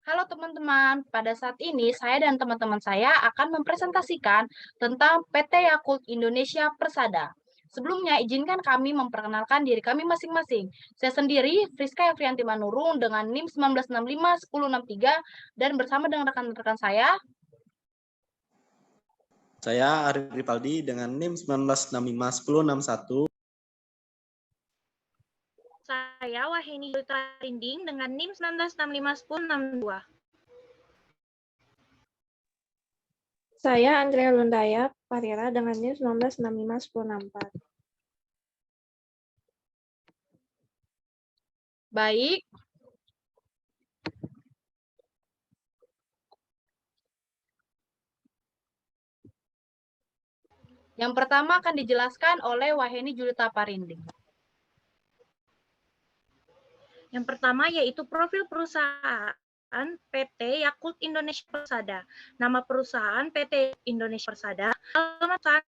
Halo teman-teman, pada saat ini saya dan teman-teman saya akan mempresentasikan tentang PT Yakult Indonesia Persada. Sebelumnya, izinkan kami memperkenalkan diri kami masing-masing. Saya sendiri, Friska Efrianti Manurung dengan NIM 1965-1063 dan bersama dengan rekan-rekan saya. Saya Arif Ripaldi dengan NIM 1965-1061. Saya Waheni Yuta Rinding dengan NIM 1965-1062. Saya Andrea Lundaya Parira dengan NIM 1965-1064. Baik. Yang pertama akan dijelaskan oleh Waheni Julita Parinding. Yang pertama yaitu profil perusahaan PT Yakult Indonesia Persada. Nama perusahaan PT Indonesia Persada, alamat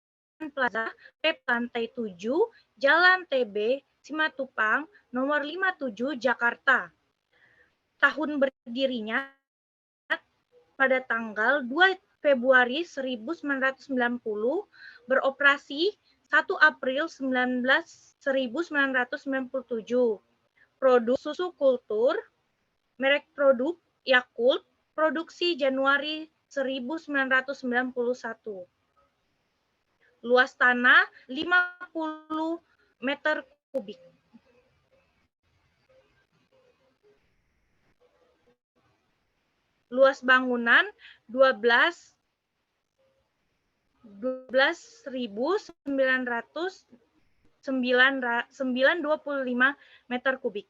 Plaza, PEP Lantai 7, Jalan TB, Simatupang, nomor 57, Jakarta. Tahun berdirinya pada tanggal 2 Februari 1990, beroperasi 1 April 1997. Produk susu kultur, merek produk Yakult, produksi Januari 1991. Luas tanah 50 meter kubik. Luas bangunan 12.925 meter kubik.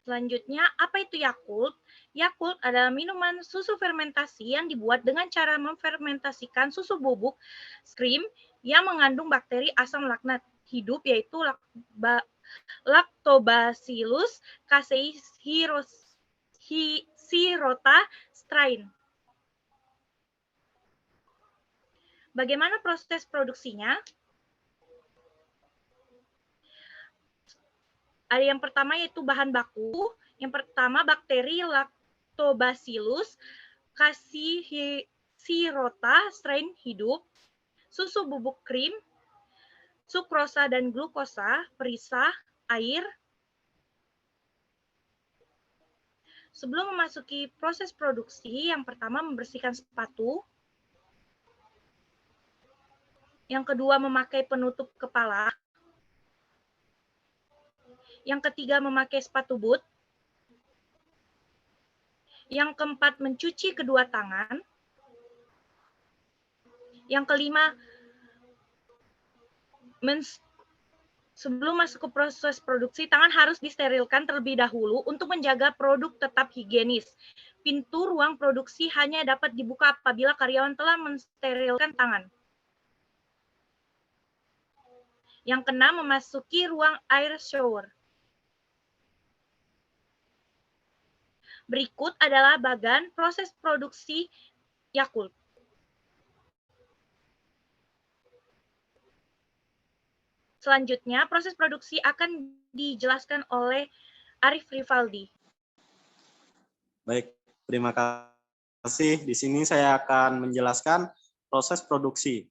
Selanjutnya, apa itu Yakult? Yakult adalah minuman susu fermentasi yang dibuat dengan cara memfermentasikan susu bubuk krim yang mengandung bakteri asam laknat hidup, yaitu Lactobacillus casei shirota strain. Bagaimana proses produksinya? Ada yang pertama yaitu bahan baku. Yang pertama bakteri Lactobacillus casei shirota strain hidup, susu bubuk krim, sukrosa dan glukosa, perisah, air. Sebelum memasuki proses produksi, yang pertama membersihkan sepatu. Yang kedua memakai penutup kepala. Yang ketiga memakai sepatu boot. Yang keempat mencuci kedua tangan. Yang kelima, sebelum masuk ke proses produksi, tangan harus disterilkan terlebih dahulu untuk menjaga produk tetap higienis. Pintu ruang produksi hanya dapat dibuka apabila karyawan telah mensterilkan tangan. Yang keenam, memasuki ruang air shower. Berikut adalah bagian proses produksi Yakult. Selanjutnya, proses produksi akan dijelaskan oleh Arif Rivaldi. Baik, terima kasih. Di sini saya akan menjelaskan proses produksi.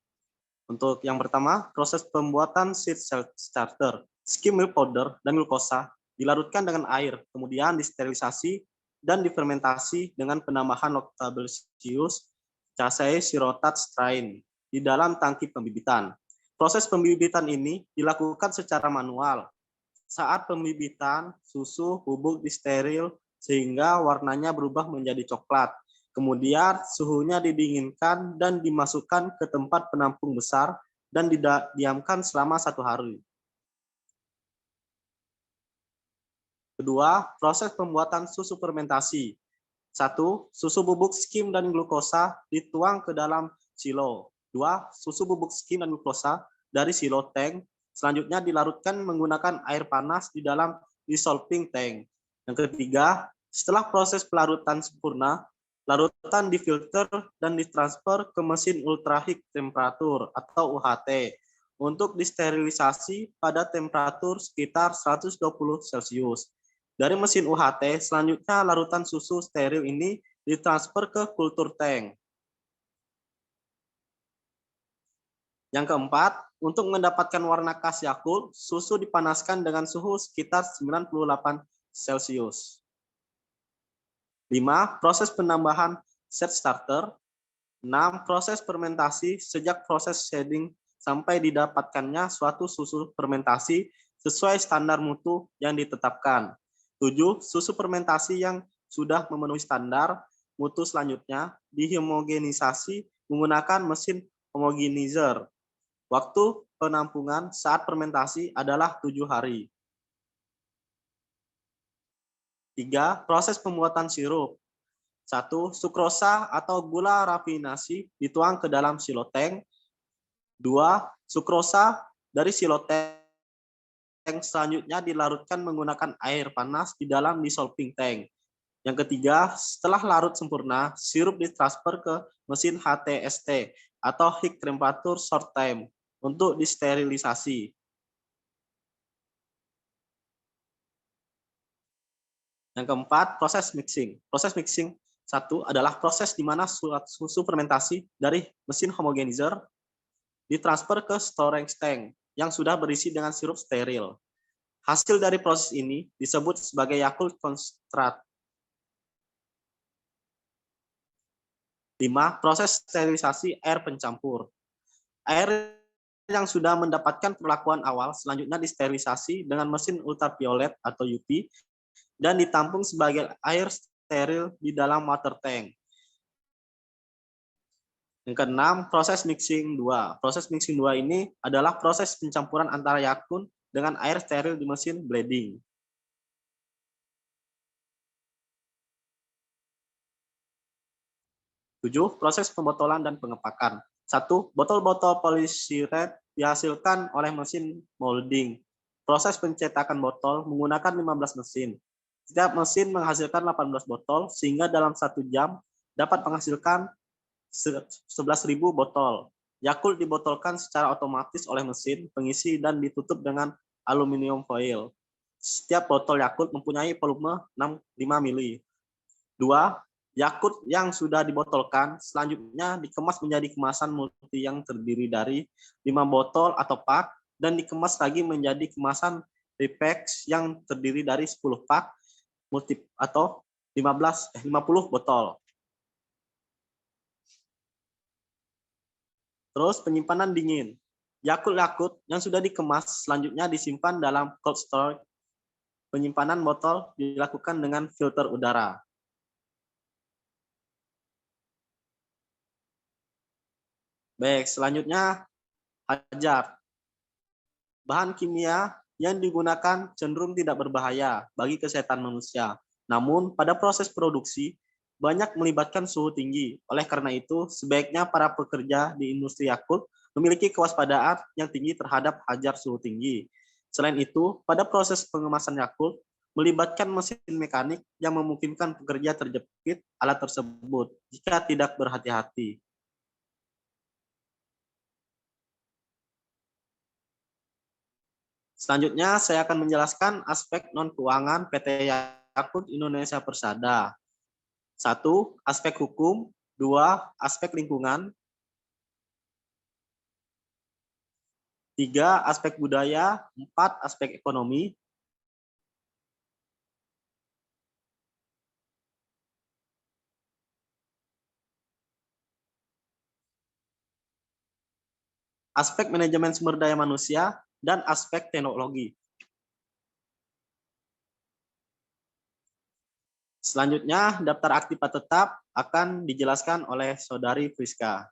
Untuk yang pertama, proses pembuatan seed starter, skim milk powder, dan glukosa dilarutkan dengan air, kemudian disterilisasi dan difermentasi dengan penambahan Lactobacillus casei shirota strain di dalam tangki pembibitan. Proses pembibitan ini dilakukan secara manual. Saat pembibitan, susu bubuk disteril sehingga warnanya berubah menjadi coklat. Kemudian suhunya didinginkan dan dimasukkan ke tempat penampung besar dan didiamkan selama 1 hari. Kedua, proses pembuatan susu fermentasi. 1. Susu bubuk skim dan glukosa dituang ke dalam silo. 2. Susu bubuk skim dan glukosa dari silo tank selanjutnya dilarutkan menggunakan air panas di dalam dissolving tank. Yang ketiga, setelah proses pelarutan sempurna, larutan difilter dan ditransfer ke mesin ultra high temperatur atau UHT untuk disterilisasi pada temperatur sekitar 120 Celcius. Dari mesin UHT, selanjutnya larutan susu steril ini ditransfer ke kultur tank. Yang keempat, untuk mendapatkan warna khas Yakult, susu dipanaskan dengan suhu sekitar 98 Celcius. 5. Proses penambahan set starter. 6. Proses fermentasi sejak proses shading sampai didapatkannya suatu susu fermentasi sesuai standar mutu yang ditetapkan. 7. Susu fermentasi yang sudah memenuhi standar mutu selanjutnya dihomogenisasi menggunakan mesin homogenizer. Waktu penampungan saat fermentasi adalah 7 hari. 3. Proses pembuatan sirup. 1. Sukrosa atau gula rafinasi dituang ke dalam silotank. 2. Sukrosa dari silotank selanjutnya dilarutkan menggunakan air panas di dalam dissolving tank. Yang ketiga, setelah larut sempurna, sirup ditransfer ke mesin HTST atau High Temperature Short Time untuk disterilisasi. Yang keempat, proses mixing. Proses mixing 1 adalah proses di mana susu fermentasi dari mesin homogenizer ditransfer ke storage tank yang sudah berisi dengan sirup steril. Hasil dari proses ini disebut sebagai Yakult Concentrate. 5. Proses sterilisasi air pencampur. Air yang sudah mendapatkan perlakuan awal selanjutnya disterilisasi dengan mesin ultraviolet atau UV dan ditampung sebagai air steril di dalam water tank. Yang keenam, proses mixing 2. Proses mixing 2 ini adalah proses pencampuran antara Yakult dengan air steril di mesin blending. Tujuh, proses pembotolan dan pengepakan. 1. Botol-botol polistirene dihasilkan oleh mesin molding. Proses pencetakan botol menggunakan 15 mesin. Setiap mesin menghasilkan 18 botol, sehingga dalam 1 jam dapat menghasilkan 11.000 botol. Yakult dibotolkan secara otomatis oleh mesin pengisi dan ditutup dengan aluminium foil. Setiap botol Yakult mempunyai volume 5 mili. 2. Yakult yang sudah dibotolkan selanjutnya dikemas menjadi kemasan multi yang terdiri dari 5 botol atau pak dan dikemas lagi menjadi kemasan repacks yang terdiri dari 10 pak multi atau 50 botol. Terus penyimpanan dingin. Yakult yang sudah dikemas selanjutnya disimpan dalam cold storage. Penyimpanan botol dilakukan dengan filter udara. Baik, selanjutnya hajar. Bahan kimia yang digunakan cenderung tidak berbahaya bagi kesehatan manusia. Namun, pada proses produksi, banyak melibatkan suhu tinggi. Oleh karena itu, sebaiknya para pekerja di industri Yakult memiliki kewaspadaan yang tinggi terhadap hajar suhu tinggi. Selain itu, pada proses pengemasan Yakult, melibatkan mesin mekanik yang memungkinkan pekerja terjepit alat tersebut jika tidak berhati-hati. Selanjutnya, saya akan menjelaskan aspek non-keuangan PT Yakult Indonesia Persada. 1. Aspek hukum. 2. Aspek lingkungan. 3. Aspek budaya. 4. Aspek ekonomi. Aspek manajemen sumber daya manusia, dan aspek teknologi. Selanjutnya, daftar aktiva tetap akan dijelaskan oleh Saudari Friska.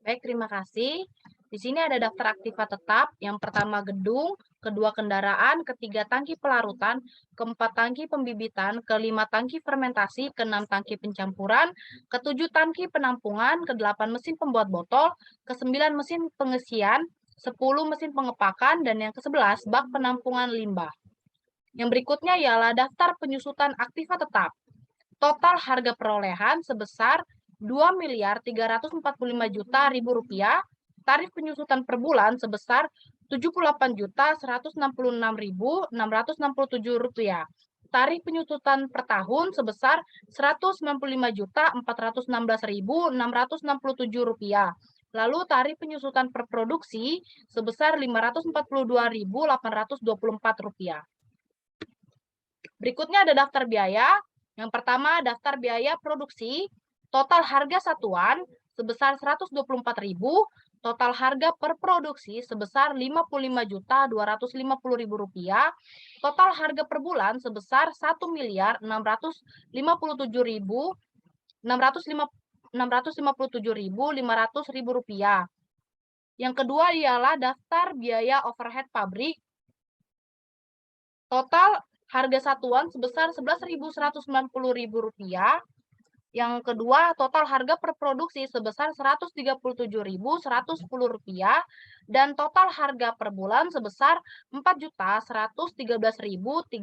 Baik, terima kasih. Di sini ada daftar aktiva tetap. Yang pertama gedung, kedua kendaraan, ketiga tangki pelarutan, keempat tangki pembibitan, kelima tangki fermentasi, keenam tangki pencampuran, ketujuh tangki penampungan, kedelapan mesin pembuat botol, kesembilan mesin pengisian, 10 mesin pengepakan, dan yang ke-11 bak penampungan limbah. Yang berikutnya ialah daftar penyusutan aktiva tetap. Total harga perolehan sebesar Rp2.345.000.000, tarif penyusutan per bulan sebesar Rp78.166.667. Tarif penyusutan per tahun sebesar Rp195.416.667. Lalu tarif penyusutan per produksi sebesar Rp542.824. Berikutnya ada daftar biaya. Yang pertama, daftar biaya produksi. Total harga satuan sebesar Rp124.000. Total harga per produksi sebesar Rp55.250.000. Total harga per bulan sebesar Rp1.657.500.000. Yang kedua ialah daftar biaya overhead pabrik. Total harga satuan sebesar Rp11.190.000. Yang kedua, total harga per produksi sebesar Rp137.110. Dan total harga per bulan sebesar Rp4.113.300.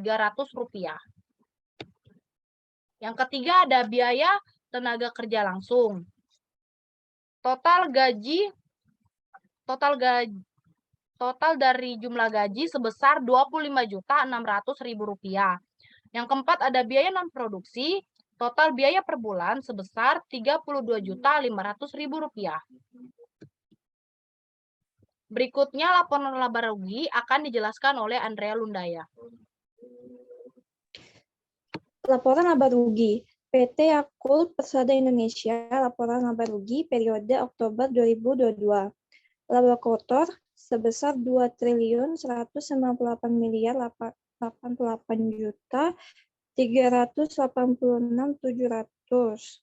Yang ketiga ada biaya tenaga kerja langsung. Total dari jumlah gaji sebesar Rp25.600.000. Yang keempat ada biaya non-produksi. Total biaya per bulan sebesar Rp32.500.000. Berikutnya laporan laba rugi akan dijelaskan oleh Andrea Lundaya. Laporan laba rugi. PT Yakult Persada Indonesia, laporan laba rugi periode Oktober 2022. Laba kotor sebesar Rp2.198.386.700.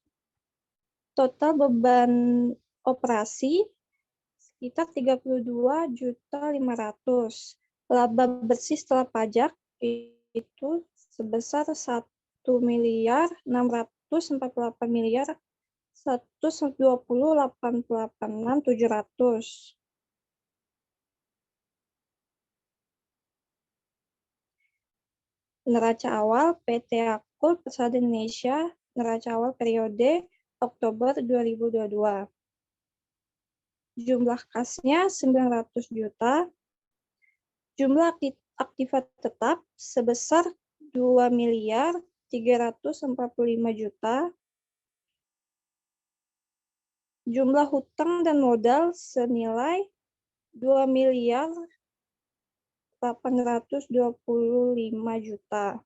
Total beban operasi sekitar Rp32.500.000. Laba bersih setelah pajak itu sebesar Rp1.648.128.678.700. Neraca awal PT Yakult Persada Indonesia, neraca awal periode Oktober 2022. Jumlah kasnya 900 juta. Jumlah aktiva tetap sebesar 2.345.000.000. Jumlah hutang dan modal senilai 2.825.000.000.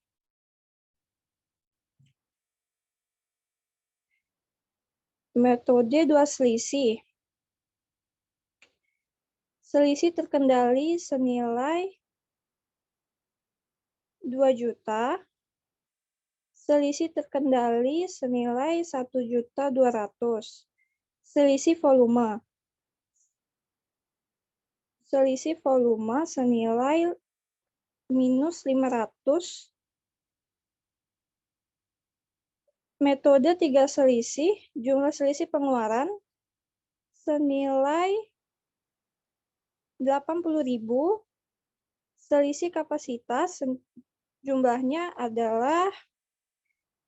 Metode dua selisih. Selisih terkendali senilai 2 juta. Selisih terkendali senilai 1.200.000. Selisih volume. Selisih volume senilai minus 500. Metode tiga selisih, jumlah selisih pengeluaran senilai 80.000. Selisih kapasitas jumlahnya adalah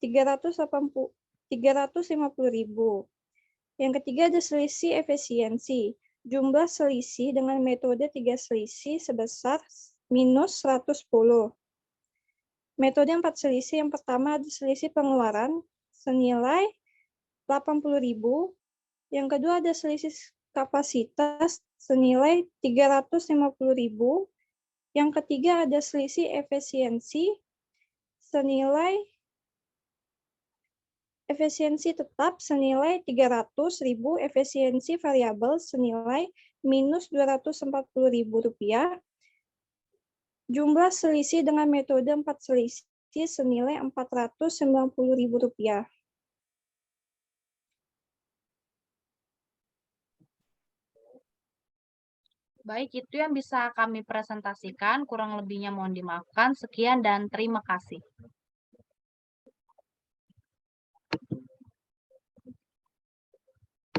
350.000. Yang ketiga ada selisih efisiensi. Jumlah selisih dengan metode tiga selisih sebesar minus 110. Metode empat selisih yang pertama ada selisih pengeluaran senilai 80.000. Yang kedua ada selisih kapasitas senilai 350.000. Yang ketiga ada selisih efisiensi senilai efisiensi tetap senilai 300.000, efisiensi variabel senilai minus Rp240.000. Jumlah selisih dengan metode empat selisih senilai Rp490.000. Baik, itu yang bisa kami presentasikan. Kurang lebihnya mohon dimaafkan. Sekian dan terima kasih.